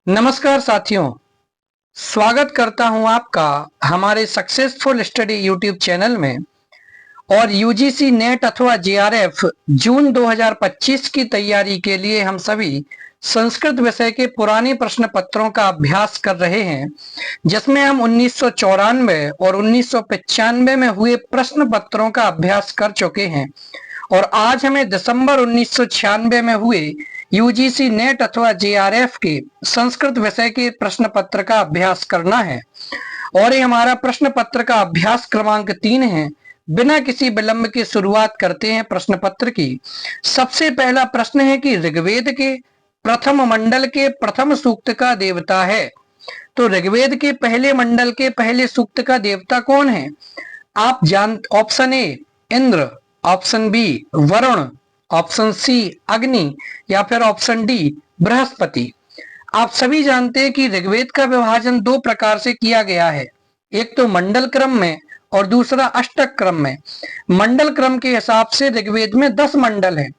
नमस्कार साथियों, स्वागत करता हूं आपका हमारे सक्सेसफुल स्टडी यूट्यूब चैनल में। और यूजीसी नेट अथवा जेआरएफ जून 2025 की तैयारी के लिए हम सभी संस्कृत विषय के पुराने प्रश्न पत्रों का अभ्यास कर रहे हैं, जिसमें हम 1994 और 1995 में हुए प्रश्न पत्रों का अभ्यास कर चुके हैं। और आज हमें दिसंबर 1996 में हुए यूजीसी नेट अथवा जेआरएफ के संस्कृत विषय के प्रश्न पत्र का अभ्यास करना है। और ये हमारा प्रश्न पत्र का अभ्यास क्रमांक 3 है। बिना किसी विलंब के शुरुआत करते हैं प्रश्न पत्र की। सबसे पहला प्रश्न है कि ऋग्वेद के प्रथम मंडल के प्रथम सूक्त का देवता है। तो ऋग्वेद के पहले मंडल के पहले सूक्त का देवता कौन है? आप option A Indra, option B Varun, option C Agni, या फिर ऑप्शन डी बृहस्पति। आप सभी जानते हैं कि ऋग्वेद का विभाजन दो प्रकार से किया गया है, एक तो मंडल क्रम में और दूसरा अष्टक क्रम में। मंडल क्रम के हिसाब से ऋग्वेद में 10 मंडल हैं,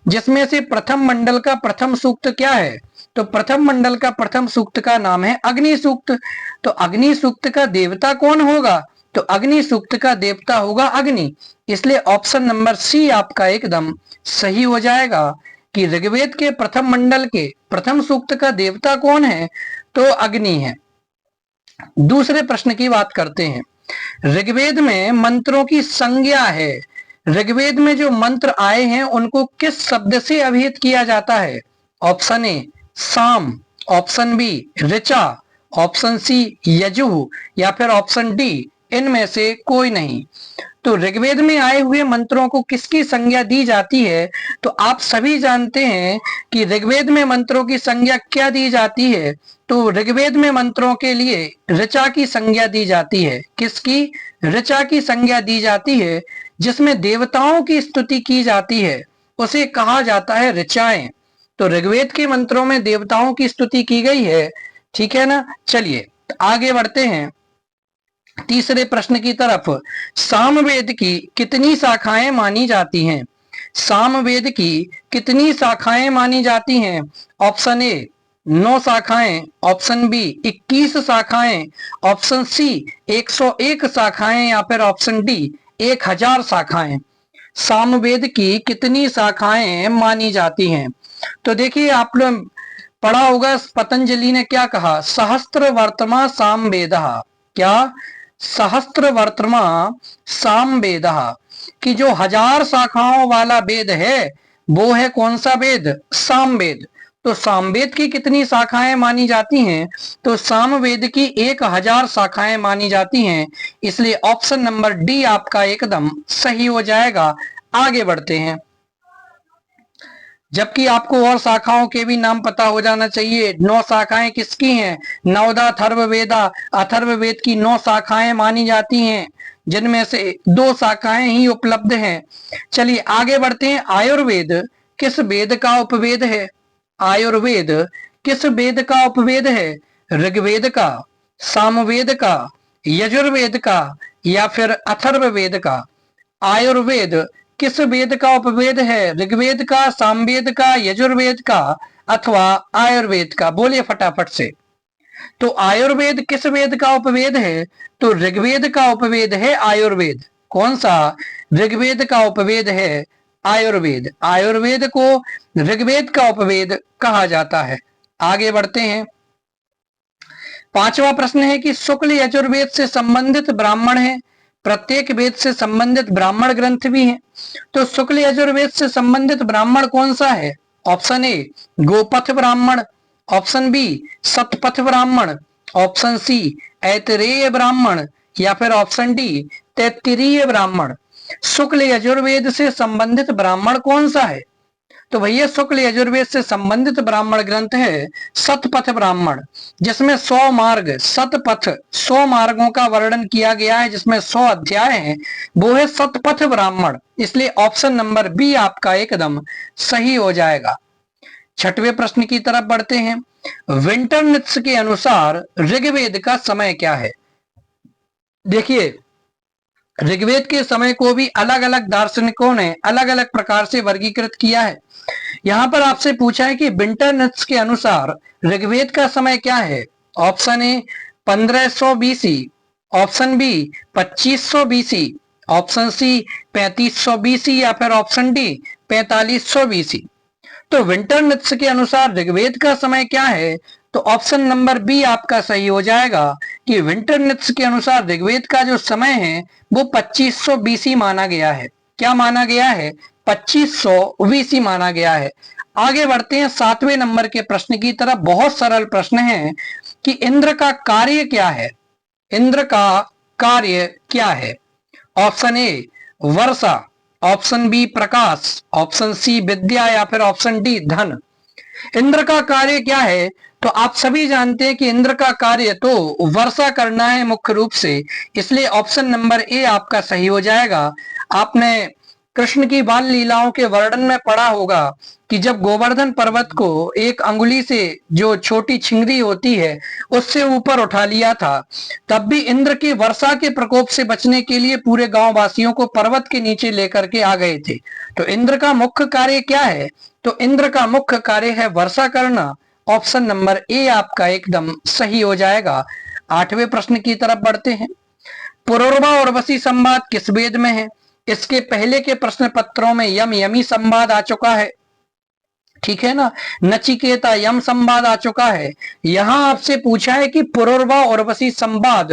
जिसमें से प्रथम मंडल का प्रथम सूक्त क्या है? तो प्रथम मंडल का प्रथम सूक्त का नाम है अग्नि सूक्त। तो अग्नि सूक्त का देवता कौन होगा? तो अग्नि सूक्त का देवता होगा अग्नि। इसलिए ऑप्शन नंबर सी आपका एकदम सही हो जाएगा कि ऋग्वेद के प्रथम मंडल के प्रथम सूक्त का देवता कौन है? तो अग्नि है। दूसरे प्रश्न की बात करते हैं। ऋग्वेद में मंत्रों की संज्ञा है। ऋग्वेद में जो मंत्र आए हैं उनको किस शब्द से अभिहित किया जाता है? Option A Sama, option B ऋचा, ऑप्शन सी यजुः, या फिर ऑप्शन डी इनमें से कोई नहीं। तो ऋग्वेद में आए हुए मंत्रों को किसकी संज्ञा दी जाती है? तो आप सभी जानते हैं कि ऋग्वेद में मंत्रों की संज्ञा क्या दी जाती है। तो ऋग्वेद में मंत्रों के लिए ऋचा की संज्ञा दी जाती है। किसकी? ऋचा की संज्ञा दी जाती है। जिसमें देवताओं की स्तुति की जाती है उसे कहा जाता है ऋचाएं। तो ऋग्वेद के मंत्रों में देवताओं की स्तुति की गई है, ठीक है ना। चलिए आगे बढ़ते हैं तीसरे प्रश्न की तरफ। सामवेद की कितनी शाखाएं मानी जाती हैं? सामवेद की कितनी शाखाएं मानी जाती हैं? ऑप्शन ए 9 शाखाएं, ऑप्शन बी 21 शाखाएं, ऑप्शन सी 101 शाखाएं, या फिर ऑप्शन डी 1000 शाखाएं। सामवेद की कितनी शाखाएं मानी जाती हैं? तो देखिए, आप लोग पढ़ा होगा पतंजलि ने क्या कहा, सहस्त्र वर्तमा सामवेदः। क्या? सहस्त्र वर्तमा सामवेदः, कि जो 1000 शाखाओं वाला वेद है वो है कौन सा वेद? सामवेद। तो सामवेद की कितनी शाखाएं मानी जाती हैं? तो सामवेद की 1000 शाखाएं मानी जाती हैं। इसलिए ऑप्शन नंबर डी आपका एकदम सही हो जाएगा। आगे बढ़ते हैं। जबकि आपको और शाखाओं के भी नाम पता हो जाना चाहिए। 9 शाखाएं किसकी हैं? नवदा अथर्ववेदा। अथर्ववेद की 9 शाखाएं मानी जाती हैं, जिनमें से 2 शाखाएं ही उपलब्ध हैं। चलिए आगे बढ़ते हैं। आयुर्वेद किस वेद का उपवेद है? आयुर्वेद किस वेद का उपवेद है? ऋग्वेद का, सामवेद का, यजुर्वेद का, या फिर अथर्ववेद का? आयुर्वेद किस वेद का उपवेद है? ऋग्वेद का, सामवेद का, यजुर्वेद का, अथवा आयुर्वेद का? बोलिए फटाफट से। तो आयुर्वेद किस वेद का उपवेद है? तो ऋग्वेद का उपवेद है आयुर्वेद। कौन सा? ऋग्वेद का उपवेद है आयुर्वेद। आयुर्वेद को ऋग्वेद का उपवेद कहा जाता है। आगे बढ़ते हैं। पांचवा प्रश्न है कि शुक्ल यजुर्वेद से संबंधित ब्राह्मण है। प्रत्येक वेद से संबंधित ब्राह्मण ग्रंथ भी हैं। तो शुक्ल यजुर्वेद से संबंधित ब्राह्मण कौन सा है? ऑप्शन ए गोपथ ब्राह्मण, ऑप्शन बी सतपथ ब्राह्मण, ऑप्शन सी ऐतरेय ब्राह्मण, या फिर ऑप्शन डी तैत्तिरीय ब्राह्मण। शुक्ल यजुर्वेद से संबंधित ब्राह्मण कौन सा है? तो भैया शुक्ल यजुर्वेद से संबंधित ब्राह्मण ग्रंथ है सतपथ ब्राह्मण, जिसमें 100 मार्ग, सतपथ 100 मार्गों का वर्णन किया गया है, जिसमें 100 अध्याय हैं। वो है सतपथ ब्राह्मण। इसलिए ऑप्शन नंबर बी आपका एकदम सही हो जाएगा। छठवें प्रश्न की तरफ बढ़ते हैं। विंटरनित्ज के अनुसार ऋग्वेद का समय क्या है? देखिए, ऋग्वेद के समय को भी अलग अलग दार्शनिकों ने अलग अलग प्रकार से वर्गीकृत किया है। यहाँ पर आपसे पूछा है कि विंटर नट्स के अनुसार ऋग्वेद का समय क्या है। Option A 1500 BC, option B 2500 BC, option C 3500 BC या फिर ऑप्शन डी 4500 बीसी। तो विंटर नट्स के अनुसार ऋग्वेद का समय क्या है, तो ऑप्शन नंबर बी आपका सही हो जाएगा कि विंटर नट्स के अनुसार ऋग्वेद का जो समय है वो 2500 बीसी माना गया है। क्या माना गया है, 2500 बीसी माना गया है। आगे बढ़ते हैं 7वें नंबर के प्रश्न की तरफ। बहुत सरल प्रश्न है कि इंद्र का कार्य क्या है। इंद्र का कार्य क्या है। ऑप्शन ए वर्षा, ऑप्शन बी प्रकाश, ऑप्शन सी विद्या या फिर ऑप्शन डी धन। इंद्र का कार्य क्या है, तो आप सभी जानते हैं कि इंद्र का कार्य तो वर्षा करना है मुख्य रूप से, इसलिए ऑप्शन नंबर ए आपका सही हो जाएगा। आपने कृष्ण की बाल लीलाओं के वर्णन में पढ़ा होगा कि जब गोवर्धन पर्वत को एक अंगुली से जो छोटी छिंगरी होती है उससे ऊपर उठा लिया था, तब भी इंद्र की वर्षा के प्रकोप से बचने के लिए पूरे गांव वासियों को पर्वत के नीचे लेकर के आ गए थे। तो इंद्र का मुख्य कार्य क्या है, तो इंद्र का मुख्य कार्य है वर्षा करना। ऑप्शन नंबर ए आपका एकदम सही हो जाएगा। 8वें प्रश्न की तरफ बढ़ते हैं। पुरूरवा और वसी संवाद किस वेद में है। इसके पहले के प्रश्न पत्रों में यम यमी संवाद आ चुका है, ठीक है ना, नचिकेता यम संवाद आ चुका है। यहां आपसे पूछा है कि पुरूरवा और वसी संवाद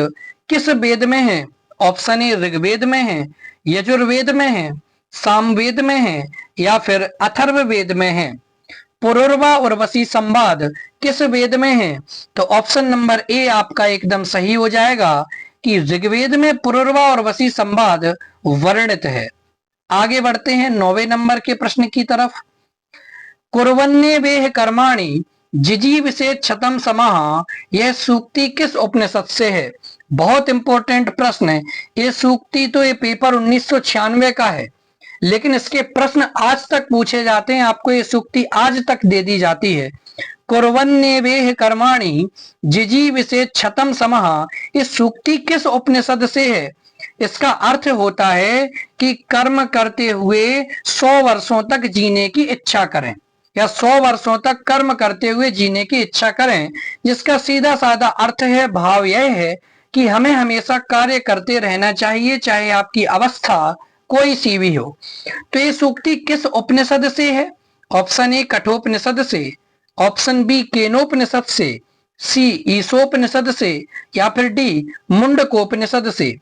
किस वेद में है। ऑप्शन ए ऋग्वेद में है, यजुर्वेद में है, सामवेद में है या फिर अथर्ववेद में है। पुरूरवा और वसी संवाद किस वेद में है, तो ऑप्शन नंबर ए आपका एकदम सही हो जाएगा कि ऋग्वेद में पुरूरवा और वसी संवाद वर्णित है। आगे बढ़ते हैं 9वें नंबर के प्रश्न की तरफ। कुर्वन्ने वेह कर्माणि जिजीविषेद क्षतम समाह, यह सूक्ति किस उपनिषद से है। बहुत इंपॉर्टेंट प्रश्न है ये सूक्ति। तो ये पेपर 1996 का है, लेकिन इसके प्रश्न आज तक पूछे जाते हैं, आपको ये सूक्ति आज तक दे दी जाती है। कुर्वन्नेवेह कर्माणि जिजीविषेद क्षतम समः, इस सूक्ति किस उपनिषद से है। इसका अर्थ होता है कि कर्म करते हुए 100 वर्षों तक जीने की इच्छा करें, या 100 वर्षों तक कर्म करते हुए जीने की इच्छा करें, जिसका सीधा साधा अर्थ है, भाव यह है कि हमें हमेशा कार्य करते रहना चाहिए, चाहे आपकी अवस्था कोई सी भी हो। तो ये सूक्ति किस उपनिषद से है। ऑप्शन ए कठोपनिषद से, ऑप्शन बी केनोपनिषद से, सी ईसोपनिषद से या फिर डी मुंडकोपनिषद से।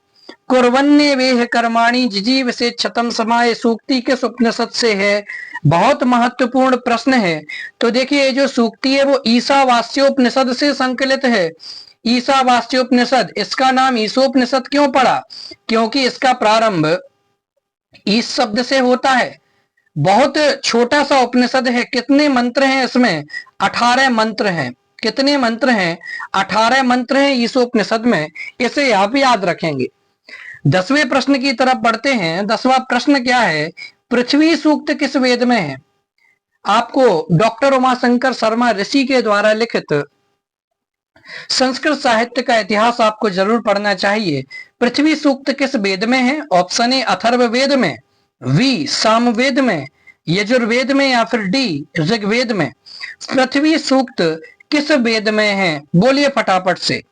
कुर्वन्ने वेह कर्माणि जिजीविषेद क्षतम समाह सूक्ति किस उपनिषद से है। बहुत महत्वपूर्ण प्रश्न है। तो देखिए ये जो सूक्ति है वो ईशावास्योपनिषद से संकलित है। ईशावास्योपनिषद, इसका नाम ईसोपनिषद क्यों पड़ा, क्योंकि इसका प्रारंभ ईश शब्द से होता है। बहुत छोटा सा उपनिषद है। कितने मंत्र हैं इसमें, 18 मंत्र हैं। कितने मंत्र हैं, 18 मंत्र हैं ईशोपनिषद में, इसे आप याद रखेंगे। 10वें प्रश्न की तरफ बढ़ते हैं। 10वां प्रश्न क्या है, पृथ्वी सूक्त किस वेद में है। आपको डॉक्टर उमाशंकर शर्मा ऋषि के द्वारा लिखित संस्कृत साहित्य का इतिहास आपको जरूर पढ़ना चाहिए। पृथ्वी सूक्त किस वेद में है। ऑप्शन ए अथर्ववेद में, वी सामवेद में, यजुर्वेद में या फिर डी ऋग्वेद में। पृथ्वी सूक्त किस वेद में है, बोलिए फटाफट से।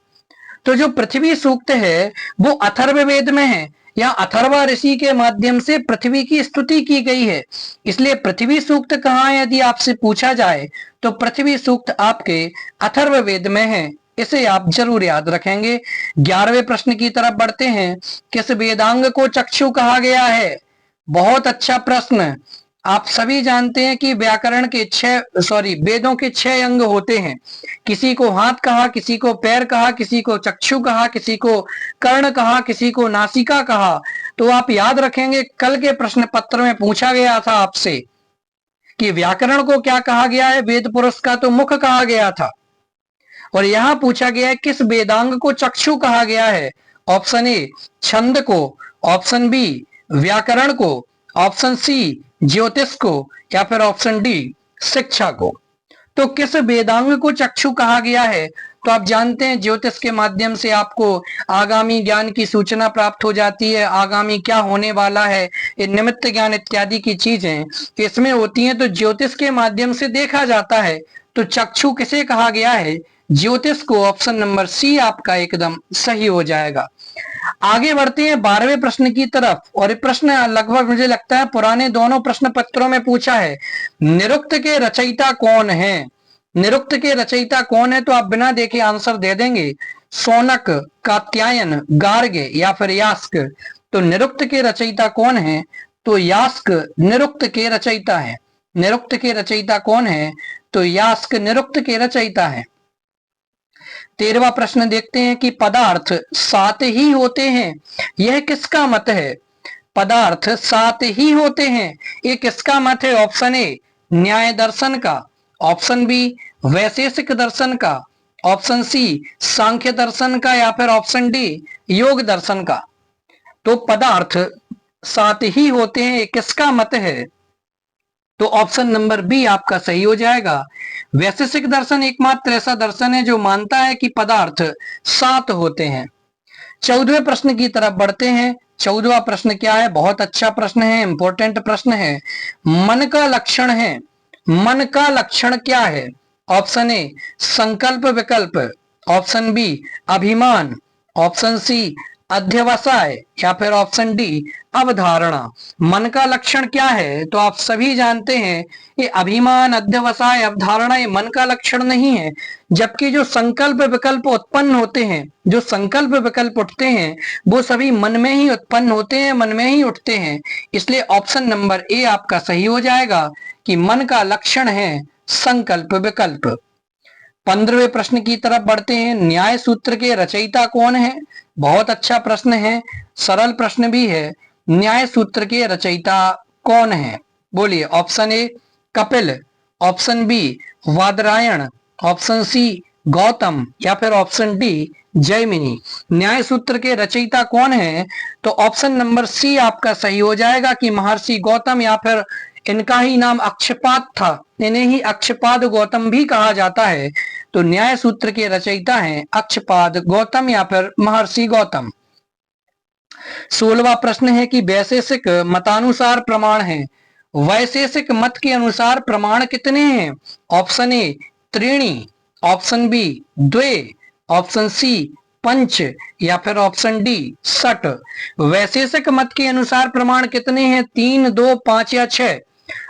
तो जो पृथ्वी सूक्त है वो अथर्ववेद में है, या अथर्वा ऋषि के माध्यम से पृथ्वी की स्तुति की गई है, इसलिए पृथ्वी सूक्त कहाँ है यदि आपसे पूछा जाए तो पृथ्वी सूक्त आपके अथर्ववेद में है। इसे आप जरूर याद रखेंगे। 11वें प्रश्न की तरफ बढ़ते हैं। किस वेदांग को चक्षु कहा गया है। बहुत अच्छा प्रश्न। आप सभी जानते हैं कि व्याकरण के वेदों के 6 अंग होते हैं। किसी को हाथ कहा, किसी को पैर कहा, किसी को चक्षु कहा, किसी को कर्ण कहा, किसी को नासिका कहा। तो आप याद रखेंगे कल के प्रश्न पत्र में पूछा गया था आपसे कि व्याकरण को क्या कहा गया है, वेद पुरुष का तो मुख कहा गया था, और यहां पूछा गया है किस वेदांग को चक्षु कहा गया है। ऑप्शन ए छंद को, ऑप्शन बी व्याकरण को, ऑप्शन सी ज्योतिष को या फिर ऑप्शन डी शिक्षा को। तो किस वेदांग को चक्षु कहा गया है। तो आप जानते हैं ज्योतिष के माध्यम से आपको आगामी ज्ञान की सूचना प्राप्त हो जाती है, आगामी क्या होने वाला है, ये निमित्त ज्ञान इत्यादि की चीजें इसमें होती हैं। तो ज्योतिष के माध्यम से देखा जाता है। तो चक्षु किसे कहा गया है? ज्योतिष को। ऑप्शन नंबर सी आपका एकदम सही हो जाएगा। आगे बढ़ते हैं 12वें प्रश्न की तरफ, और ये प्रश्न लगभग मुझे लगता है पुराने दोनों प्रश्न पत्रों में पूछा है। निरुक्त के रचयिता कौन है? निरुक्त के रचयिता कौन है? तो आप बिना देखे आंसर दे देंगे, शौनक, कात्यायन, गार्ग्य या फिर यास्क। तो निरुक्त के रचयिता कौन है? तो यास्क निरुक्त के रचयिता है। निरुक्त के रचयिता कौन है? तो यास्क निरुक्त के रचयिता है। 13वां प्रश्न देखते हैं कि पदार्थ 7 ही होते हैं, यह किसका मत है? पदार्थ 7 ही होते हैं, ये किसका मत है? ऑप्शन ए न्याय दर्शन का, ऑप्शन बी वैशेषिक दर्शन का, ऑप्शन सी सांख्य दर्शन का, या फिर ऑप्शन डी योग दर्शन का। तो पदार्थ 7 ही होते हैं, ये किसका मत है? तो ऑप्शन नंबर बी आपका सही हो जाएगा। वैशेषिक दर्शन एकमात्र ऐसा दर्शन है जो मानता है कि पदार्थ 7 होते हैं। 14वें प्रश्न की तरफ बढ़ते हैं। 14वां प्रश्न क्या है? बहुत अच्छा प्रश्न है, इंपॉर्टेंट प्रश्न है। मन का लक्षण है, मन का लक्षण क्या है? ऑप्शन ए संकल्प विकल्प, ऑप्शन बी अभिमान, ऑप्शन सी अध्यवसाय, या फिर ऑप्शन डी अवधारणा। मन का लक्षण क्या है? तो आप सभी जानते हैं ये अभिमान, अध्यवसाय, अवधारणा ये मन का लक्षण नहीं है। जबकि जो संकल्प विकल्प उत्पन्न होते हैं, जो संकल्प विकल्प उठते हैं, वो सभी मन में ही उत्पन्न होते हैं, मन में ही उठते हैं। इसलिए ऑप्शन नंबर ए आपका सही हो जाएगा कि मन का लक्षण है संकल्प विकल्प। 15वें प्रश्न की तरफ बढ़ते हैं। न्याय सूत्र के रचयिता कौन है? बहुत अच्छा प्रश्न है, सरल प्रश्न भी है। न्याय सूत्र के रचयिता कौन है? बोलिए। Option A Kapil, option B Badarayana, option C Gautam, या फिर ऑप्शन डी जैमिनी। न्याय सूत्र के रचयिता कौन है? तो ऑप्शन नंबर सी आपका सही हो जाएगा कि महर्षि गौतम, या फिर इनका ही नाम अक्षपाद था, इन्हें ही अक्षपाद गौतम भी कहा जाता है। तो न्याय सूत्र के रचयिता हैं अक्षपाद गौतम या फिर महर्षि गौतम। 16वां प्रश्न है कि वैशेषिक मतानुसार प्रमाण है। वैशेषिक मत के अनुसार प्रमाण कितने हैं? ऑप्शन ए त्रीणी, ऑप्शन बी द्वे, ऑप्शन सी पंच, या फिर ऑप्शन डी षट। वैशेषिक मत के अनुसार प्रमाण कितने हैं? 3, 2, 5 या 6।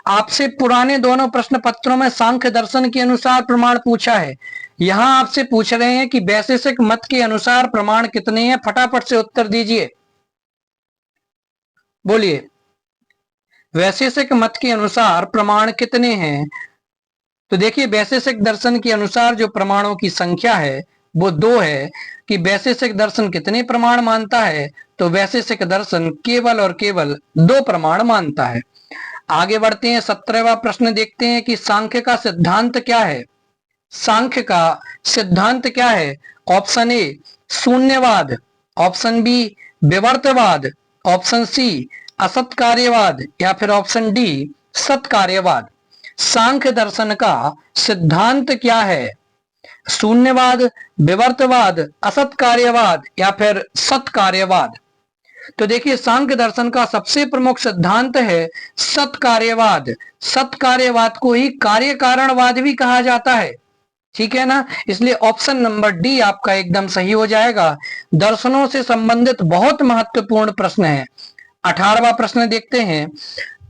आपसे पुराने दोनों प्रश्न पत्रों में सांख्य दर्शन के अनुसार प्रमाण पूछा है, यहां आपसे पूछ रहे हैं कि वैशेषिक मत के अनुसार प्रमाण कितने हैं। फटाफट से उत्तर दीजिए, बोलिए। वैशेषिक मत के अनुसार प्रमाण कितने हैं? तो देखिए, वैशेषिक दर्शन के अनुसार जो प्रमाणों की संख्या है वो 2 है। कि वैशेषिक दर्शन कितने प्रमाण मानता है? तो वैशेषिक दर्शन केवल और केवल 2 प्रमाण मानता है। आगे बढ़ते हैं, 17वां प्रश्न देखते हैं कि सांख्य का सिद्धांत क्या है। सांख्य का सिद्धांत क्या है? ऑप्शन ए शून्यवाद, ऑप्शन बी विवर्तवाद, ऑप्शन सी असत कार्यवाद, या फिर ऑप्शन डी सत कार्यवाद। सांख्य दर्शन का सिद्धांत क्या है? शून्यवाद, विवर्तवाद, असत कार्यवाद, या फिर सत कार्यवाद। तो देखिए, सांख्य दर्शन का सबसे प्रमुख सिद्धांत है सत कार्यवाद। सत कार्यवाद को ही कार्य कारणवाद भी कहा जाता है, ठीक है ना। इसलिए ऑप्शन नंबर डी आपका एकदम सही हो जाएगा। दर्शनों से संबंधित बहुत महत्वपूर्ण प्रश्न है। 18वां प्रश्न देखते हैं,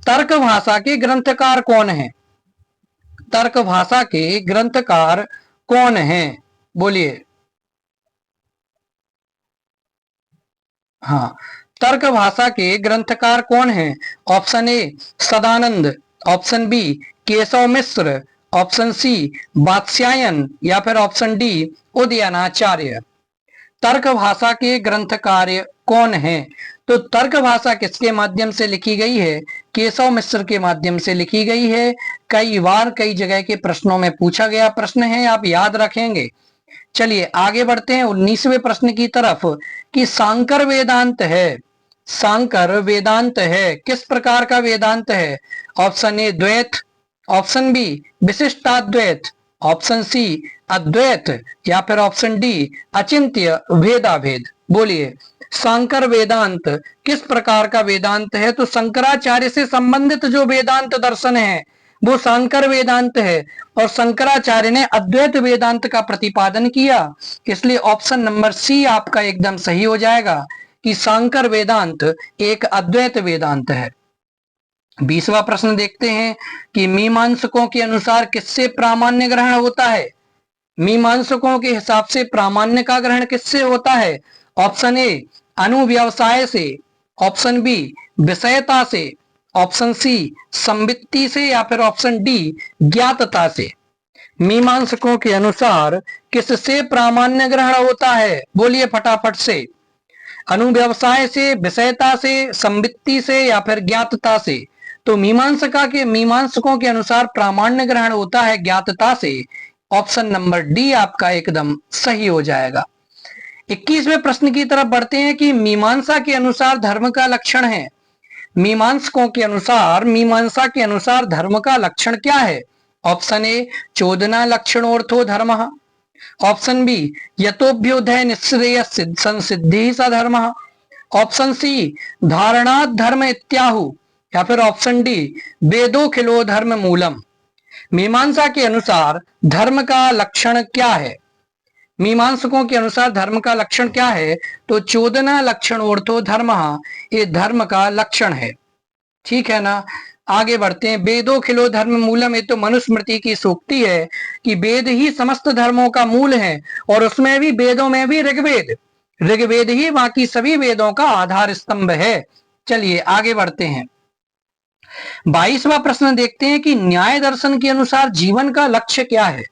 तर्क भाषा के ग्रंथकार कौन है? तर्क भाषा के ग्रंथकार कौन है? बोलिए। हाँ, तर्क भाषा के ग्रंथकार कौन है? Option A Sadanand, option B Keshav Mishra, option C Vatsyayana, या फिर ऑप्शन डी उदयनाचार्य। तर्क भाषा के ग्रंथकार कौन है? तो तर्क भाषा किसके माध्यम से लिखी गई है? केशव मिश्र के माध्यम से लिखी गई है। कई बार कई जगह के प्रश्नों में पूछा गया प्रश्न है, आप याद रखेंगे। चलिए आगे बढ़ते हैं 19वें प्रश्न की तरफ कि सांकर वेदांत है। सांकर वेदांत है, किस प्रकार का वेदांत है? ऑप्शन ए द्वैत, ऑप्शन बी विशिष्टाद्वैत, ऑप्शन सी अद्वैत या फिर ऑप्शन डी अचिंत्य भेदाभेद। बोलिए, सांकर वेदांत किस प्रकार का वेदांत है? तो शंकराचार्य से संबंधित जो वेदांत दर्शन है वो सांकर वेदांत है, और शंकराचार्य ने अद्वैत वेदांत का प्रतिपादन किया। इसलिए ऑप्शन नंबर सी आपका एकदम सही हो जाएगा कि सांकर वेदांत एक अद्वैत वेदांत है। 20वां प्रश्न देखते हैं कि मीमांसकों के अनुसार किससे प्रामाण्य ग्रहण होता है? मीमांसकों के हिसाब से प्रामाण्य का ग्रहण किससे होता है? ऑप्शन ए अनुव्यवसाय से, ऑप्शन बी विषयता से, ऑप्शन सी संवित्ति से, या फिर ऑप्शन डी ज्ञातता से। मीमांसकों के अनुसार किससे प्रामाण्य ग्रहण होता है? बोलिए फटाफट से। अनुव्यवसाय से, विषयता से, संवित्ति से, या फिर ज्ञातता से। तो मीमांसकों के अनुसार प्रामाण्य ग्रहण होता है ज्ञातता से। ऑप्शन नंबर डी आपका एकदम सही हो जाएगा। 21वें प्रश्न की तरफ बढ़ते हैं कि मीमांसा के अनुसार धर्म का लक्षण है। मीमांसकों के अनुसार मीमांसा के अनुसार धर्म का लक्षण क्या है? ऑप्शन ए चोदना लक्षणोर्थो धर्म, ऑप्शन बी यतोभ्युदय निश्रेय संसिद्धि स धर्म, ऑप्शन सी धारणात् धर्म इत्याहु, या फिर ऑप्शन डी वेदो खिलो धर्म मूलम। मीमांसा के अनुसार धर्म का लक्षण क्या है? मीमांसकों के अनुसार धर्म का लक्षण क्या है? तो चोदना लक्षणोर्थो धर्म, ये धर्म का लक्षण है। ठीक है ना। आगे बढ़ते हैं। वेदो खिलो धर्म मूलम, ये तो मनुस्मृति की सूक्ति है कि वेद ही समस्त धर्मों का मूल है, और उसमें भी वेदों में भी ऋग्वेद ही बाकी सभी वेदों का आधार स्तंभ है। चलिए आगे बढ़ते हैं। 22वां प्रश्न देखते हैं कि न्याय दर्शन के अनुसार जीवन का लक्ष्य क्या है?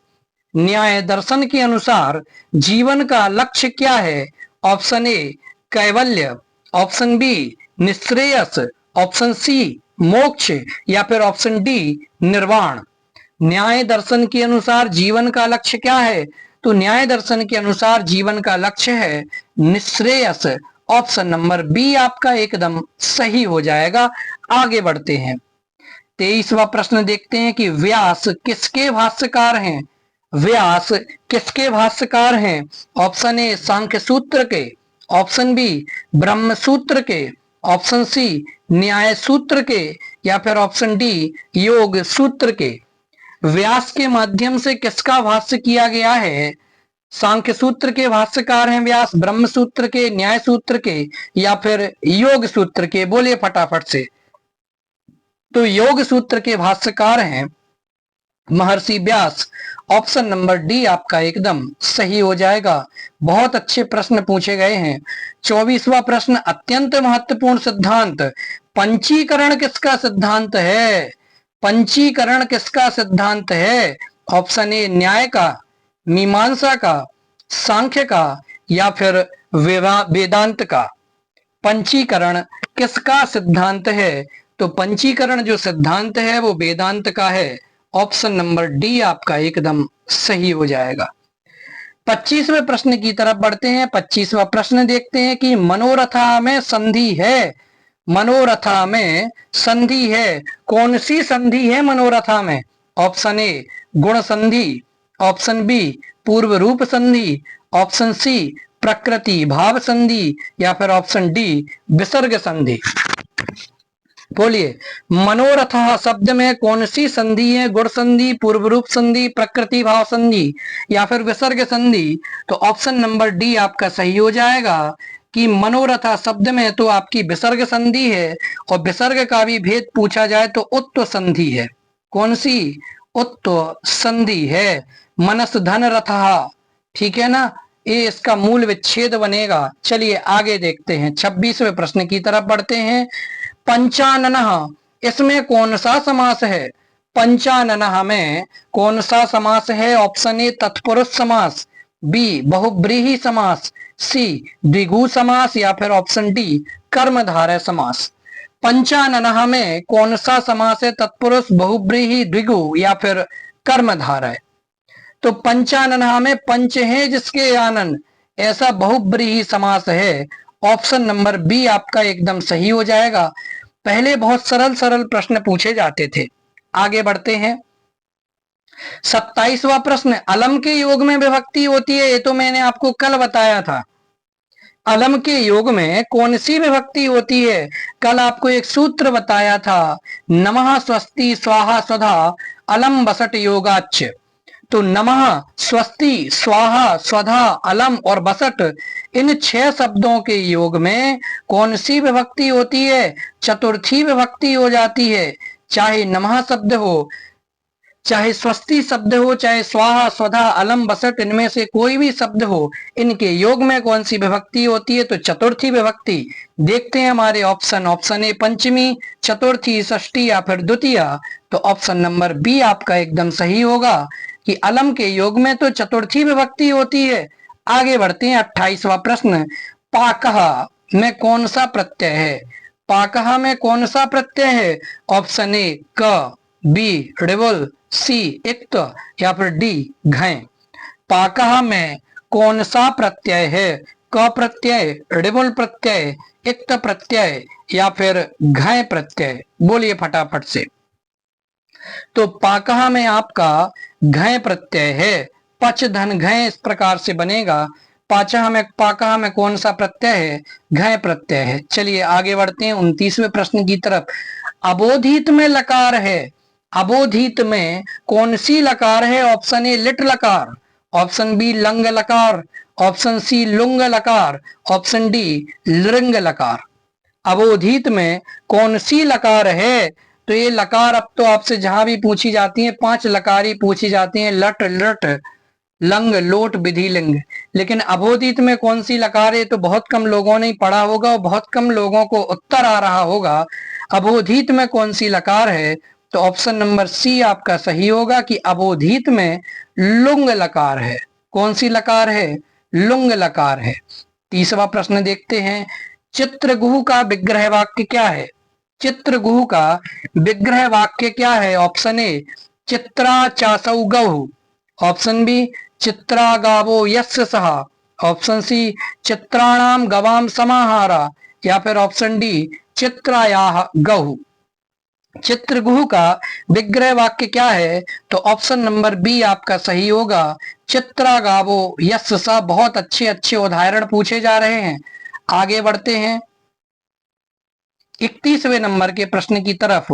न्याय दर्शन के अनुसार जीवन का लक्ष्य क्या है? ऑप्शन ए कैवल्य, ऑप्शन बी निश्रेयस, ऑप्शन सी मोक्ष, या फिर ऑप्शन डी निर्वाण। न्याय दर्शन के अनुसार जीवन का लक्ष्य क्या है? तो न्याय दर्शन के अनुसार जीवन का लक्ष्य है निश्रेयस। ऑप्शन नंबर बी आपका एकदम सही हो जाएगा। आगे बढ़ते हैं। 23वां प्रश्न देखते हैं कि व्यास किसके भाष्यकार हैं? व्यास किसके भाष्यकार हैं? ऑप्शन ए सांख्य सूत्र के, ऑप्शन बी ब्रह्म सूत्र के, ऑप्शन सी न्याय सूत्र के, या फिर ऑप्शन डी योग सूत्र के। व्यास के माध्यम से किसका भाष्य किया गया है? सांख्य सूत्र के भाष्यकार हैं व्यास, ब्रह्म सूत्र के, न्याय सूत्र के, या फिर योग सूत्र के। बोलिए फटाफट से। तो योग सूत्र के भाष्यकार हैं महर्षि व्यास। ऑप्शन नंबर डी आपका एकदम सही हो जाएगा। बहुत अच्छे प्रश्न पूछे गए हैं। 24वां प्रश्न अत्यंत महत्वपूर्ण सिद्धांत, पंचीकरण किसका सिद्धांत है? पंचीकरण किसका सिद्धांत है? ऑप्शन ए न्याय का, मीमांसा का, सांख्य का, या फिर वेदांत का। पंचीकरण किसका सिद्धांत है? तो पंचीकरण जो सिद्धांत है वो वेदांत का है। ऑप्शन नंबर डी आपका एकदम सही हो जाएगा। 25वें प्रश्न की तरफ बढ़ते हैं। 25वां प्रश्न देखते हैं कि मनोरथा में संधि है। मनोरथा में संधि है, कौन सी संधि है मनोरथा में? ऑप्शन ए गुण संधि, ऑप्शन बी पूर्व रूप संधि, ऑप्शन सी प्रकृति भाव संधि, या फिर ऑप्शन डी विसर्ग संधि। बोलिए मनोरथ शब्द में कौन सी संधि है? गुण संधि, पूर्व रूप संधि, प्रकृति भाव संधि, या फिर विसर्ग संधि? तो ऑप्शन नंबर डी आपका सही हो जाएगा कि मनोरथ शब्द में तो आपकी विसर्ग संधि है, और विसर्ग का भी भेद पूछा जाए तो उत्व संधि है। कौन सी? उत्व संधि है। मनस धन रथ, ठीक है ना, ये इसका मूल विच्छेद बनेगा। चलिए आगे देखते हैं। 26वें प्रश्न की तरफ बढ़ते हैं। पंचाननः, इसमें कौन सा समास है? पंचाननः में कौन सा समास है? ऑप्शन ए तत्पुरुष समास, बी बहुब्रीहि समास, सी द्विगु समास, या फिर ऑप्शन डी कर्मधारय समास। पंचाननः में कौन सा समास है? तत्पुरुष, बहुब्रीहि, द्विगु, या फिर कर्मधारय? तो पंचाननः में पंच है जिसके आनन, ऐसा बहुब्रीहि समास है। ऑप्शन नंबर बी आपका एकदम सही हो जाएगा। पहले बहुत सरल सरल प्रश्न पूछे जाते थे। आगे बढ़ते हैं। 27वां प्रश्न, अलम के योग में विभक्ति होती है, ये तो मैंने आपको कल बताया था। अलम के योग में कौन सी विभक्ति होती है? कल आपको एक सूत्र बताया था, नमः स्वस्ति स्वाहा स्वधा अलम बसट योगाच्च। तो नमः, स्वस्ति, स्वाहा, स्वधा, अलम और बसट, इन 6 शब्दों के योग में कौन सी विभक्ति होती है? चतुर्थी विभक्ति हो जाती है। चाहे नमः शब्द हो, चाहे स्वस्ति शब्द हो, चाहे स्वाहा, स्वधा, अलम, बसट, इनमें से कोई भी शब्द हो, इनके योग में कौन सी विभक्ति होती है? तो चतुर्थी विभक्ति। देखते हैं हमारे ऑप्शन। ऑप्शन ए पंचमी, चतुर्थी, षष्ठी या फिर द्वितीय। तो ऑप्शन नंबर बी आपका एकदम सही होगा कि अलम के योग में तो चतुर्थी विभक्ति होती है। आगे बढ़ते हैं। 28वां प्रश्न, पाकह में कौन सा प्रत्यय है? पाकह में कौन सा प्रत्यय है? ऑप्शन ए क, बी ऋवल, सी इक्त या फिर डी घय। पाकह में कौन सा प्रत्यय है? क प्रत्यय, ऋवल प्रत्यय, इक्त प्रत्यय या फिर घय प्रत्यय? बोलिए फटाफट से। तो पाकह में आपका घय प्रत्यय है। पच धन घय इस प्रकार से बनेगा। पाकह में कौन सा प्रत्यय है? घय प्रत्यय है। चलिए आगे बढ़ते हैं 29वें प्रश्न की तरफ। अबोधित में लकार है, अबोधित में कौन सी लकार है? ऑप्शन ए लिट लकार, ऑप्शन बी लंग लकार, ऑप्शन सी लुंग लकार, ऑप्शन डी लृंग लकार। अबोधित में कौन सी लकार है? तो ये लकार अब तो आपसे जहां भी पूछी जाती है 5 लकारी पूछी जाती हैं, लट, लट, लंग, लोट, विधि, लिंग। लेकिन अबोधित में कौन सी लकार है तो बहुत कम लोगों ने पढ़ा होगा और बहुत कम लोगों को उत्तर आ रहा होगा। अबोधित में कौन सी लकार है? तो ऑप्शन नंबर सी आपका सही होगा कि अबोधित में लुंग लकार है। कौन सी लकार है? लुंग लकार है। 30वां प्रश्न देखते हैं। चित्रगुह का विग्रह वाक्य क्या है? चित्रगुह का विग्रह वाक्य क्या है? ऑप्शन ए चित्रा चासौ गौ, ऑप्शन बी चित्रा गावो यस्य सह, ऑप्शन सी चित्राणाम गवाम समाहारा या फिर ऑप्शन डी चित्रायाह गौ। चित्रगुह का विग्रह वाक्य क्या है? तो ऑप्शन नंबर बी आपका सही होगा, चित्रा गावो यस्य सह। बहुत अच्छे अच्छे उदाहरण पूछे जा रहे हैं। आगे बढ़ते हैं 31वें नंबर के प्रश्न की तरफ।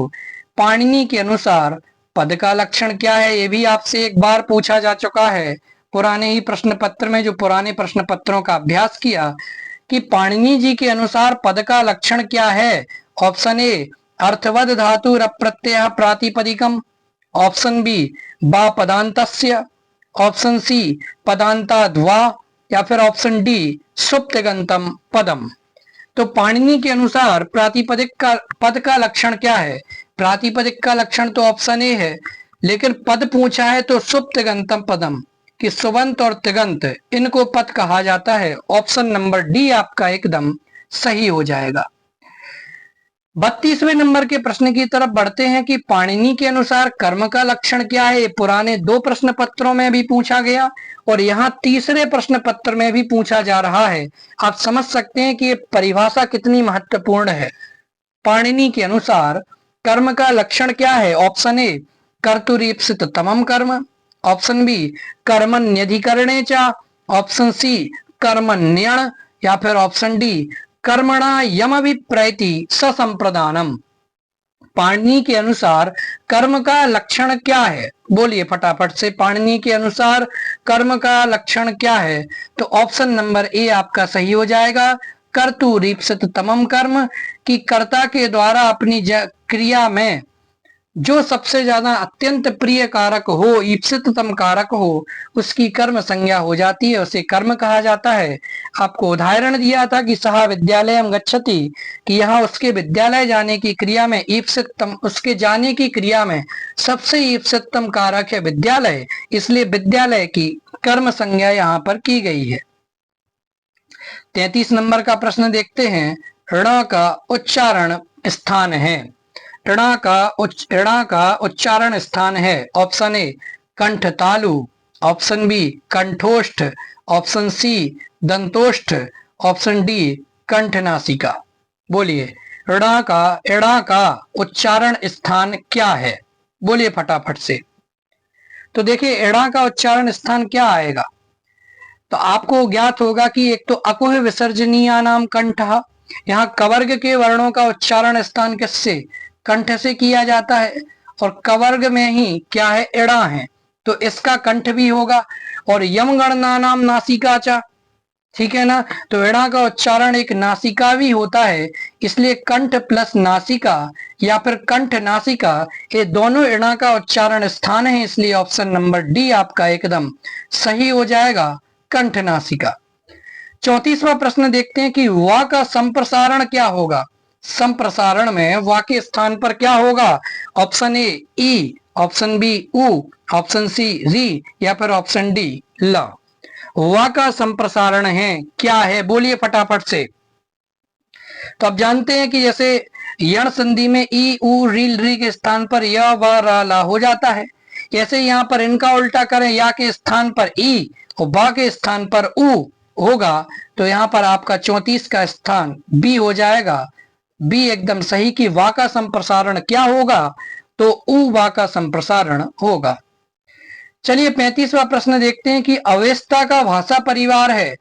पाणिनि के अनुसार पद का लक्षण क्या है? ये भी आपसे एक बार पूछा जा चुका है पुराने ही प्रश्न पत्र में, जो पुराने प्रश्न पत्रों का अभ्यास किया, कि पाणिनि जी के अनुसार पद का लक्षण क्या है? ऑप्शन ए अर्थवद धातु रप्रत्यय प्रातिपदिकम, ऑप्शन बी बा पदांतस्य, ऑप्शन सी पदांताद्वा या फिर ऑप्शन डी सुप्तगंतम पदम। तो पाणिनि के अनुसार प्रातिपदिक का पद का लक्षण क्या है? प्रातिपदिक का लक्षण तो ऑप्शन ए है, लेकिन पद पूछा है तो सुप्तगंतम पदम, कि सुबंत और तिगंत इनको पद कहा जाता है। ऑप्शन नंबर डी आपका एकदम सही हो जाएगा। 32वें नंबर के प्रश्न की तरफ बढ़ते हैं कि पाणिनि के अनुसार कर्म का लक्षण क्या है? पुराने 2 प्रश्न पत्रों में भी पूछा गया और यहाँ तीसरे प्रश्न पत्र में भी पूछा जा रहा है। आप समझ सकते हैं कि ये परिभाषा कितनी महत्वपूर्ण है। पाणिनि के अनुसार कर्म का लक्षण क्या है? ऑप्शन ए कर्तुरीप्सित तमम कर्म, ऑप्शन बी कर्मण्यधिकरणे च, ऑप्शन सी कर्मण्यण या फिर ऑप्शन डी कर्मणा यमभिप्रैति ससंप्रदानम। पाणिनि के अनुसार कर्म का लक्षण क्या है? बोलिए फटाफट से। पाणिनि के अनुसार कर्म का लक्षण क्या है? तो ऑप्शन नंबर ए आपका सही हो जाएगा, कर्तुरीप्सित तमम कर्म, कि कर्ता के द्वारा अपनी क्रिया में जो सबसे ज्यादा अत्यंत प्रिय कारक हो, ईप्सिततम कारक हो, उसकी कर्म संज्ञा हो जाती है, उसे कर्म कहा जाता है। आपको उदाहरण दिया था कि सहा विद्यालयम गच्छति, कि यहाँ उसके विद्यालय जाने की क्रिया में ईप्सिततम, उसके जाने की क्रिया में सबसे ईप्सिततम कारक है विद्यालय, इसलिए विद्यालय की कर्म संज्ञा यहाँ पर की गई है। 33 नंबर का प्रश्न देखते हैं। ऋण का उच्चारण स्थान है। ऋणा का उच्चारण स्थान है। ऑप्शन ए कंठ तालु, ऑप्शन बी कंठोष्ठ, ऑप्शन सी दंतोष्ठ, ऑप्शन डी कंठ नासिका। बोलिए ऋणा का उच्चारण स्थान क्या है? बोलिए फटाफट से। तो देखिए एड़ा का उच्चारण स्थान क्या आएगा, तो आपको ज्ञात होगा कि एक तो अकुह विसर्जनीय नाम कंठ, यहाँ कवर्ग के वर्णों का उच्चारण स्थान किससे, कंठ से किया जाता है, और कवर्ग में ही क्या है, एड़ा है, तो इसका कंठ भी होगा। और यम गणना नाम नासिकाचा, ठीक है ना, तो एड़ा का उच्चारण एक नासिका भी होता है, इसलिए कंठ प्लस नासिका या फिर कंठ नासिका, ये दोनों एड़ा का उच्चारण स्थान है, इसलिए ऑप्शन नंबर डी आपका एकदम सही हो जाएगा, कंठ नासिका। 34वां प्रश्न देखते हैं कि वा का संप्रसारण क्या होगा। संप्रसारण में वा के स्थान पर क्या होगा, ऑप्शन ए ई, ऑप्शन बी उ, ऑप्शन सी री, या फिर ऑप्शन डी ल। वा का संप्रसारण है क्या है, बोलिए फटाफट से। तो आप जानते हैं कि जैसे यण संधि में ई उ रील री के स्थान पर य व र ला हो जाता है, ऐसे यहाँ पर इनका उल्टा करें, या के स्थान पर ई और बा के स्थान पर उ होगा, तो यहाँ पर आपका 34 का स्थान बी हो जाएगा, बी एकदम सही कि वा का संप्रसारण क्या होगा, तो उ वा का संप्रसारण होगा। चलिए 35वां प्रश्न देखते हैं कि अवेस्ता का भाषा परिवार है।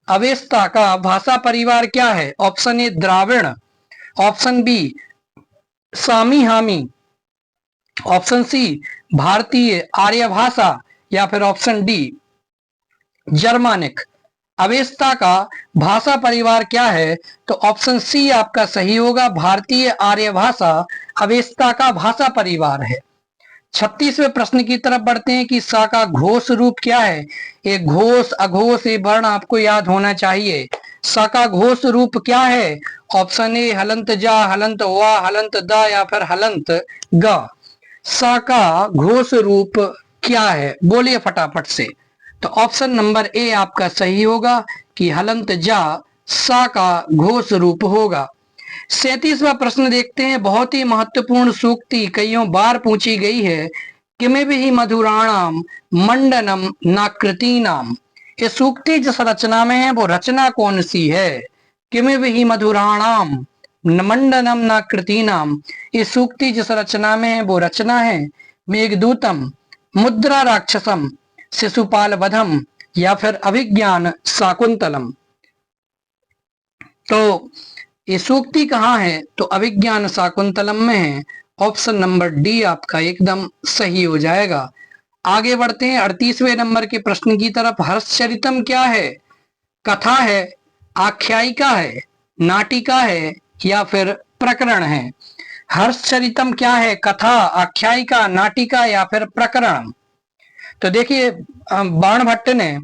अवेस्ता का भाषा परिवार क्या है, option A Dravid, option B सामी हामी, ऑप्शन सी भारतीय आर्य भाषा, या फिर ऑप्शन डी जर्मानिक। अवेस्ता का भाषा परिवार क्या है, तो ऑप्शन सी आपका सही होगा, भारतीय आर्य भाषा अवेस्ता का भाषा परिवार है। 36वें प्रश्न की तरफ बढ़ते हैं कि सा का घोष रूप क्या है। एक घोष अघोष ये वर्ण आपको याद होना चाहिए। सा का घोष रूप क्या है, ऑप्शन ए हलंत जा, हलंत वा, हलंत द, या फिर हलंत ग। सा का घोष रूप क्या है, बोलिए फटाफट से। तो ऑप्शन नंबर ए आपका सही होगा कि हलंत जा सा का घोष रूप होगा। 37वां प्रश्न देखते हैं, बहुत ही महत्वपूर्ण सूक्ति कईयों बार पूछी गई है। किमे भी मधुराणाम मंडनम नाकृतीनाम, ये सूक्ति जिस रचना में है वो रचना कौन सी है। किमे भी मधुराणाम मंडनम नाकृतीनाम, ये सूक्ति जिस रचना में है वो रचना है मेघदूतम, मुद्रा राक्षसम, शिशुपाल वधम, या फिर अभिज्ञान शाकुंतलम। तो ये सूक्ति कहाँ है, तो अभिज्ञान शाकुंतलम में है, ऑप्शन नंबर डी आपका एकदम सही हो जाएगा। आगे बढ़ते हैं 38वें नंबर के प्रश्न की तरफ। हर्षचरितम क्या है, कथा है, आख्यायिका है, नाटिका है, या फिर प्रकरण है। हर्षचरितम क्या है, कथा, आख्यायिका, नाटिका, या फिर प्रकरण। तो देखिए बाणभट्ट ने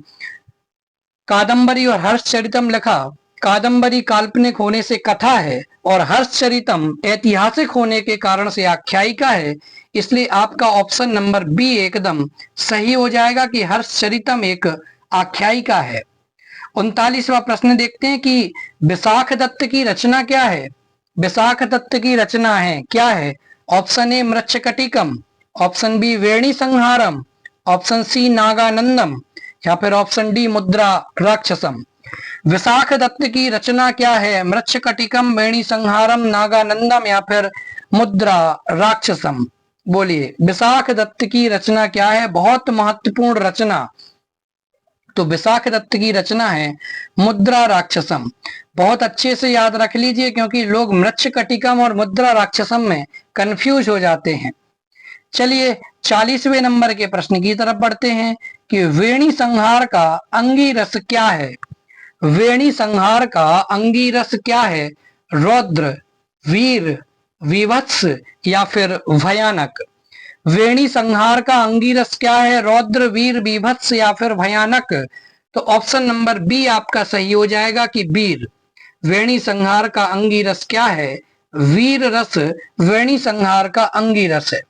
कादंबरी और हर्षचरितम लिखा। कादंबरी काल्पनिक होने से कथा है और हर्षचरितम ऐतिहासिक होने के कारण से आख्यायिका है, इसलिए आपका ऑप्शन नंबर बी एकदम सही हो जाएगा कि हर्षचरितम एक आख्यायिका है। 39वां प्रश्न देखते हैं कि विशाख दत्त की रचना क्या है। विशाख दत्त की रचना है क्या है, option A Mrichchhakatikam, option B Veni Samharam, option C Nagananda, या फिर ऑप्शन डी मुद्रा राक्षसम। विशाख दत्त की रचना क्या है, मृच्छकटिकम, वेणी संहारम, नागानंदम, या फिर मुद्रा राक्षसम। बोलिए विशाख दत्त की रचना क्या है, बहुत महत्वपूर्ण रचना। तो विशाख दत्त की रचना है मुद्रा राक्षसम। बहुत अच्छे से याद रख लीजिए क्योंकि लोग मृच्छकटिकम और मुद्रा राक्षसम में कंफ्यूज हो जाते हैं। चलिए 40वें नंबर के प्रश्न की तरफ बढ़ते हैं कि वेणी संहार का अंगिरस क्या है। वेणी संहार का अंगिरस क्या है, रौद्र, वीर, विभत्स, या फिर भयानक। वेणी संहार का अंगिरस क्या है, रौद्र, वीर, विभत्स, या फिर भयानक। तो ऑप्शन नंबर बी आपका सही हो जाएगा कि वीर। वेणी संहार का अंगिरस क्या है, वीर रस वेणी संहार का अंगिरस है।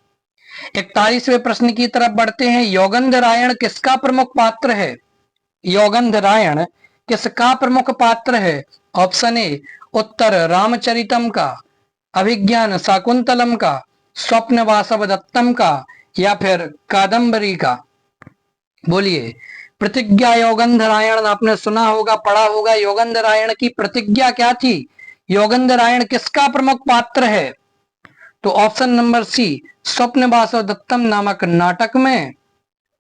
41वें प्रश्न की तरफ बढ़ते हैं। योगंधरायण किसका प्रमुख पात्र है। योगंधरायण किसका प्रमुख पात्र है, ऑप्शन ए उत्तर रामचरितम का, अभिज्ञान शाकुंतलम का, स्वप्न वासव दत्तम का, या फिर कादंबरी का। बोलिए प्रतिज्ञा योगंधरायण आपने सुना होगा, पढ़ा होगा। योगंधरायण की प्रतिज्ञा क्या थी, योगंधरायण किसका प्रमुख पात्र है, तो ऑप्शन नंबर सी स्वप्न वासव दत्तम नामक नाटक में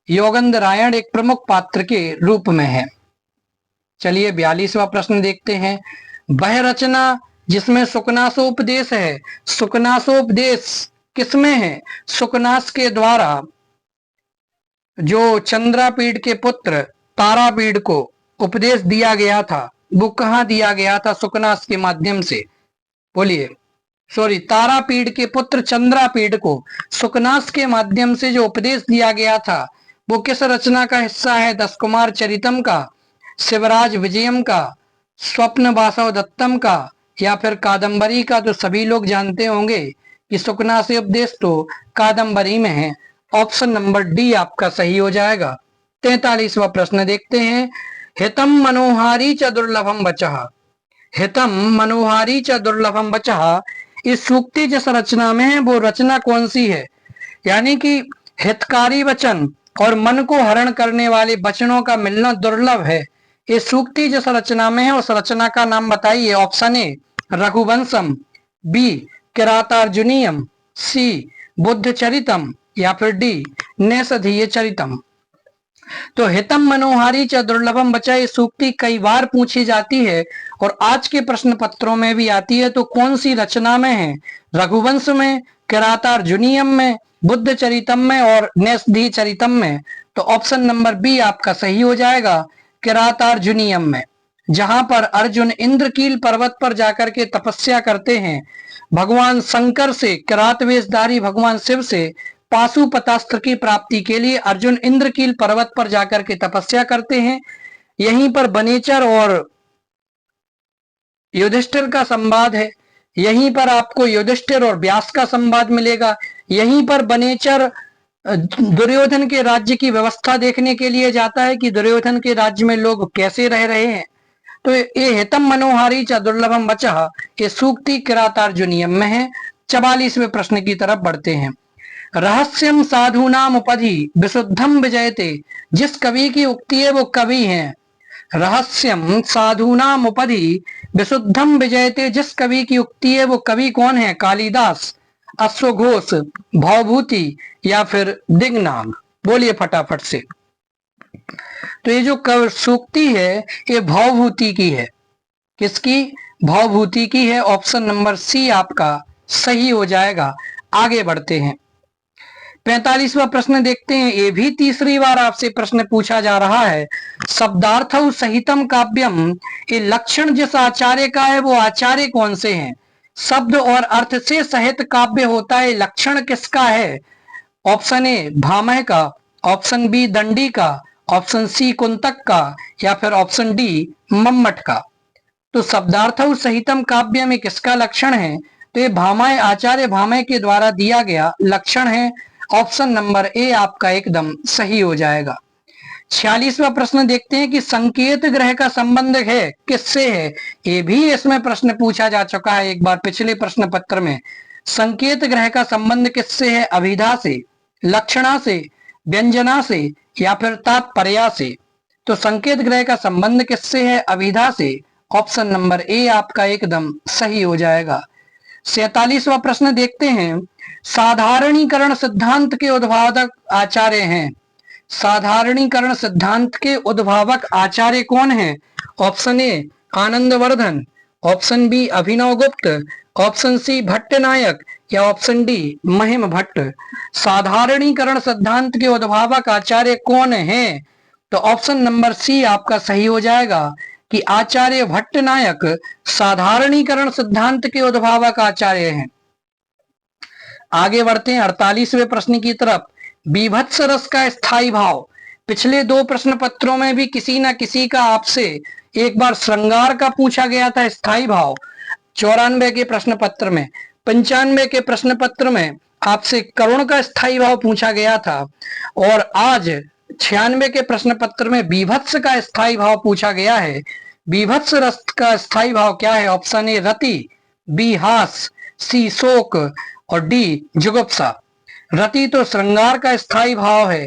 योगेंद्रायण एक प्रमुख पात्र के रूप में है। चलिए 42वां प्रश्न देखते हैं। वह रचना जिसमें सुकनासोपदेश है, सुकनासोपदेश किसमें है? सुकनास के द्वारा जो चंद्रापीड़ के पुत्र तारापीड़ को उपदेश दिया गया था, वो कहाँ दिया गया था? सुकनास के माध्यम से। बोलिए, सॉरी, तारापीड़ के पुत्र चंद्रापीड़ को सुकनास के माध्यम से जो उपदेश दिया गया था, वो किस रचना का हिस्सा है? दस कुमार चरितम का, शिवराज विजयम का, स्वप्न वासव दत्तम का, या फिर कादंबरी का? तो सभी लोग जानते होंगे कि सुकनासी उपदेश तो कादंबरी में है। ऑप्शन नंबर डी आपका सही हो जाएगा। 43वां प्रश्न देखते हैं। हितम मनोहारी च दुर्लभम बचः, हितम मनोहारी च दुर्लभम बचः, इस सूक्ति जिस रचना में है वो रचना कौन सी है? यानी कि हितकारी वचन और मन को हरण करने वाले वचनों का मिलना दुर्लभ है। इस सूक्ति जिस रचना में है उस रचना का नाम बताइए। ऑप्शन ए रघुवंशम, बी किरातार्जुनीयम, सी बुद्ध चरितम, या फिर डी नेषधीय चरितम। तो हितम मनोहारी च दुर्लभम बचा ये सूक्ति कई बार पूछी जाती है और आज के प्रश्न पत्रों में भी आती है। तो कौन सी रचना में है? रघुवंश में, किरातार्जुनीयम में, बुद्ध चरितम में और नेषधीय चरितम में। तो ऑप्शन नंबर बी आपका सही हो जाएगा, किरातार्जुनीयम में, जहां पर अर्जुन इंद्रकील पर्वत पर जाकर के तपस्या करते हैं। भगवान शंकर से, किरात वेशधारी भगवान शिव से पाशुपतास्त्र की प्राप्ति के लिए अर्जुन इंद्रकील पर्वत पर जाकर के तपस्या करते हैं। यहीं पर बनेचर और युधिष्ठिर का संवाद है। यहीं पर आपको युधिष्ठिर और व्यास का संवाद मिलेगा। यहीं पर बनेचर दुर्योधन के राज्य की व्यवस्था देखने के लिए जाता है कि दुर्योधन के राज्य में लोग कैसे रह रहे हैं। तो ये हितम मनोहारी च दुर्लभम बचः ये सूक्ति किरातार्जुनीयम में है। 44वें प्रश्न की तरफ बढ़ते हैं। रहस्यम साधुनाम उपधि विशुद्धम विजयते, जिस कवि की उक्ति है वो कवि हैं। रहस्यम साधुनाम उपधि विशुद्धम विजयते, जिस कवि की उक्ति है वो कवि कौन है? कालिदास, अश्वघोष, भवभूति, या फिर दिग्नाग? बोलिए फटाफट से। तो ये जो सूक्ति है ये भवभूति की है। किसकी? भवभूति की है। ऑप्शन नंबर सी आपका सही हो जाएगा। आगे बढ़ते हैं। 45वां प्रश्न देखते हैं। ये भी तीसरी बार आपसे प्रश्न पूछा जा रहा है। शब्दार्थ सहितम काव्यम, ये लक्षण जिस आचार्य का है वो आचार्य कौन से हैं? शब्द और अर्थ से सहित काव्य होता है, लक्षण किसका है? ऑप्शन ए भामह का, ऑप्शन बी दंडी का, ऑप्शन सी कुंतक का, या फिर ऑप्शन डी मम्मट का? तो शब्दार्थ सहितम काव्य में किसका लक्षण है? तो ये भामह, आचार्य भामह के द्वारा दिया गया लक्षण है। ऑप्शन नंबर ए आपका एकदम सही हो जाएगा। 46वां प्रश्न देखते हैं कि संकेत ग्रह का संबंध है किससे है? ये भी इसमें प्रश्न पूछा जा चुका है एक बार पिछले प्रश्न पत्र में। संकेत ग्रह का संबंध किससे है? अभिधा से, लक्षणा से, व्यंजना से, या फिर तात्पर्या से? तो संकेत ग्रह का संबंध किससे है? अभिधा से। ऑप्शन नंबर ए आपका एकदम सही हो जाएगा। 47वां प्रश्न देखते हैं। साधारणीकरण सिद्धांत के उद्भावक आचार्य हैं। साधारणीकरण सिद्धांत के उद्भावक आचार्य कौन हैं? Option A Anandavardhana, option B Abhinava Gupta, option C Bhattanayaka, या ऑप्शन डी महिम भट्ट? साधारणीकरण सिद्धांत के उद्भावक आचार्य कौन हैं? तो ऑप्शन नंबर सी आपका सही हो जाएगा कि आचार्य भट्टनायक साधारणीकरण सिद्धांत के उद्भावक आचार्य हैं। आगे बढ़ते हैं 48वें प्रश्न की तरफ। बीभत्स रस का स्थायी भाव, पिछले दो प्रश्न पत्रों में भी किसी ना किसी का आपसे एक बार श्रृंगार का पूछा गया था स्थायी भाव। 94 के प्रश्न पत्र में, 95 के प्रश्न पत्र में आपसे करुण का स्थायी भाव पूछा गया था, और आज 96 के प्रश्न पत्र में बीभत्स का स्थायी भाव पूछा गया है। बीभत्स रस का स्थायी भाव क्या है? ऑप्शन ए रति, बी हास, सी शोक, और डी जुगुप्सा। रति तो श्रृंगार का स्थायी भाव है,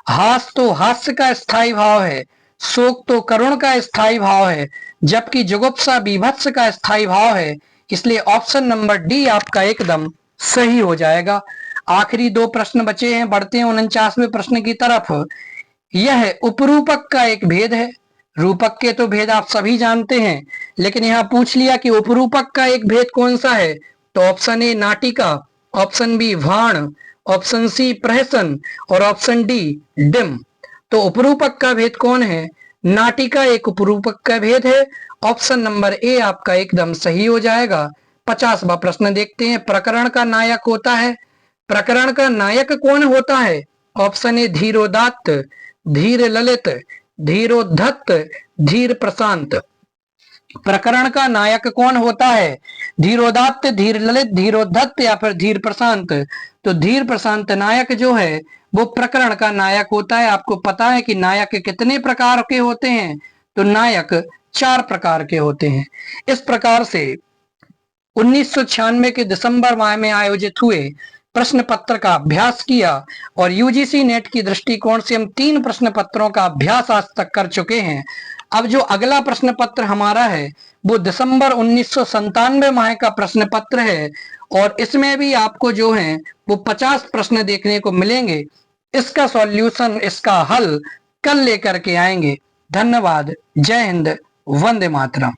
हास तो हास्य का स्थायी भाव है, शोक तो करुण का स्थायी भाव है, जबकि जुगुप्सा बीभत्स का स्थायी भाव है। इसलिए ऑप्शन नंबर डी आपका एकदम सही हो जाएगा। आखिरी दो प्रश्न बचे हैं, बढ़ते हैं 49वें प्रश्न की तरफ। यह उपरूपक का एक भेद है। रूपक के तो भेद आप सभी जानते हैं, लेकिन यहाँ पूछ लिया कि उपरूपक का एक भेद कौन सा है, तो ऑप्शन ए नाटिका, ऑप्शन बी भाण, ऑप्शन सी प्रहसन और ऑप्शन डी डिम। तो उपरूपक का भेद कौन है? नाटिका एक उपरूपक का भेद है। ऑप्शन नंबर ए आपका एकदम सही हो जाएगा। 50वां प्रश्न देखते हैं। प्रकरण का नायक होता है, प्रकरण का नायक कौन होता है? ऑप्शन ए धीरोदात्त, धीर ललित, धीरोद्धत, धीर प्रशांत। प्रकरण का नायक कौन होता है? धीरोदात्त, धीर ललित, धीरोद्धत या फिर धीर प्रशांत। तो धीर प्रशांत नायक जो है वो प्रकरण का नायक होता है। आपको पता है कि नायक कितने प्रकार के होते हैं? तो नायक 4 प्रकार के होते हैं। इस प्रकार से 1996 के दिसंबर माह में आयोजित हुए प्रश्न पत्र का अभ्यास किया और यूजीसी नेट की दृष्टिकोण से हम 3 प्रश्न पत्रों का अभ्यास आज तक कर चुके हैं। अब जो अगला प्रश्न पत्र हमारा है वो दिसंबर 1997 माह का प्रश्न पत्र है और इसमें भी आपको जो है वो 50 प्रश्न देखने को मिलेंगे। इसका सॉल्यूशन, इसका हल कल लेकर के आएंगे। धन्यवाद। जय हिंद। वंदे मातरम।